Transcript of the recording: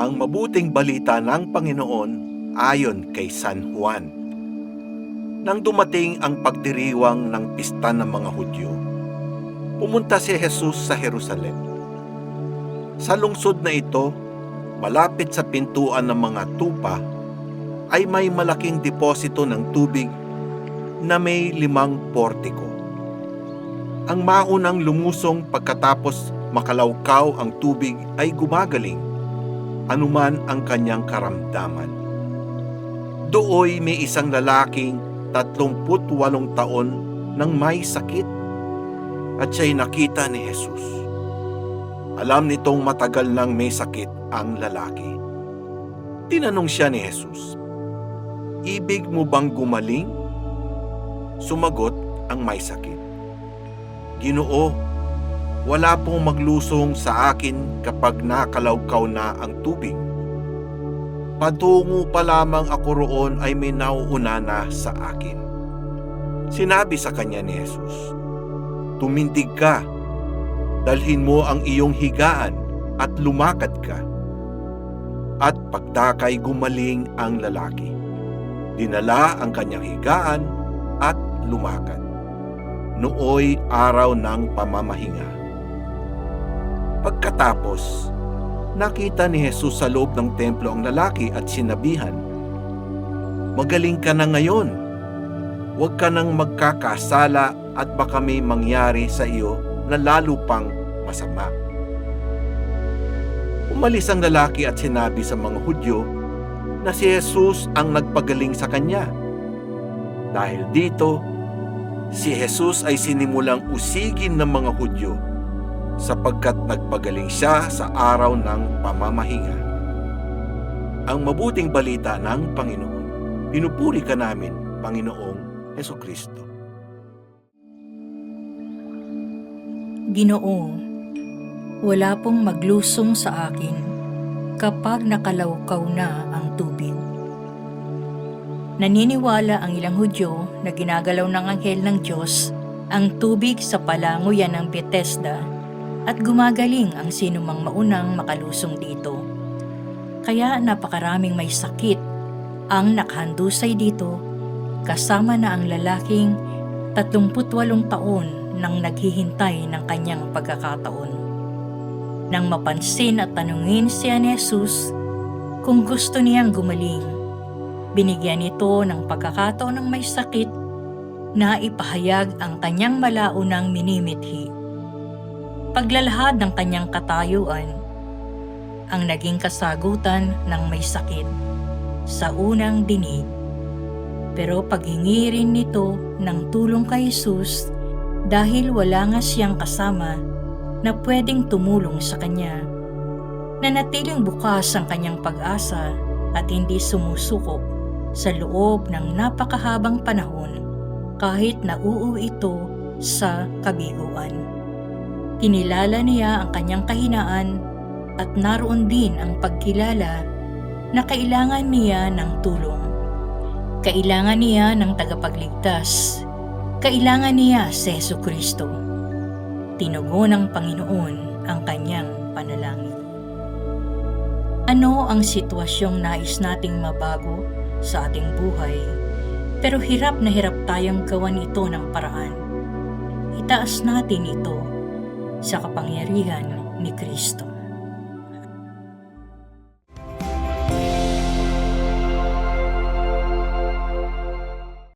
Ang mabuting balita ng Panginoon ayon kay San Juan. Nang dumating ang pagdiriwang ng pista ng mga Hudyo, pumunta si Jesus sa Jerusalem. Sa lungsod na ito, malapit sa pintuan ng mga tupa, ay may malaking deposito ng tubig na may 5 portiko. Ang maunang lumusong pagkatapos makalawkaw ang tubig ay gumagaling, anuman ang kanyang karamdaman. Dooy may isang lalaking 38 taon nang may sakit, at siya'y nakita ni Jesus. Alam nitong matagal nang may sakit ang lalaki. Tinanong siya ni Jesus, "Ibig mo bang gumaling?" Sumagot ang may sakit, "Ginoo, wala pong maglusong sa akin kapag nakalawkaw na ang tubig. Patungo pa lamang ako roon ay may nauuna na sa akin." Sinabi sa kanya ni Jesus, "Tumindig ka, dalhin mo ang iyong higaan at lumakad ka." At pagdakay gumaling ang lalaki. Dinala ang kanyang higaan at lumakad. Nooy araw ng pamamahinga. Pagkatapos, nakita ni Jesus sa loob ng templo ang lalaki at sinabihan, "Magaling ka na ngayon. Huwag ka nang magkakasala at baka may mangyari sa iyo na lalo pang masama." Umalis ang lalaki at sinabi sa mga Hudyo na si Jesus ang nagpagaling sa kanya. Dahil dito, si Jesus ay sinimulang usigin ng mga Hudyo sapagkat nagpagaling siya sa araw ng pamamahinga. Ang mabuting balita ng Panginoon. Pinupuri ka namin, Panginoong Hesukristo. Ginoo, wala pong maglusong sa akin kapag nakalawkaw na ang tubig. Naniniwala ang ilang Hudyo na ginagalaw ng anghel ng Diyos ang tubig sa palanguyan ng Bethesda at gumagaling ang sinumang maunang makalusong dito. Kaya napakaraming may sakit ang nakahandusay dito, kasama na ang lalaking 38 taon nang naghihintay ng kanyang pagkakataon. Nang mapansin at tanungin siya ni Jesus kung gusto niyang gumaling, binigyan ito ng pagkakataon ng may sakit na ipahayag ang kanyang malaunang minimithi. Paglalahad ng kanyang katayuan ang naging kasagutan ng may sakit sa unang dinig. Pero paghingi rin nito ng tulong kay Jesus dahil wala nga siyang kasama na pwedeng tumulong sa kanya. Nanatiling bukas ang kanyang pag-asa at hindi sumusuko sa loob ng napakahabang panahon kahit nauuwi ito sa kabiguan. Kinilala niya ang kanyang kahinaan at naroon din ang pagkilala na kailangan niya ng tulong. Kailangan niya ng tagapagligtas. Kailangan niya si Jesucristo. Tinugon ng Panginoon ang kanyang panalangin. Ano ang sitwasyong nais nating mabago sa ating buhay, pero hirap na hirap tayong gawan ito ng paraan? Itaas natin ito sa kapangyarihan ni Kristo.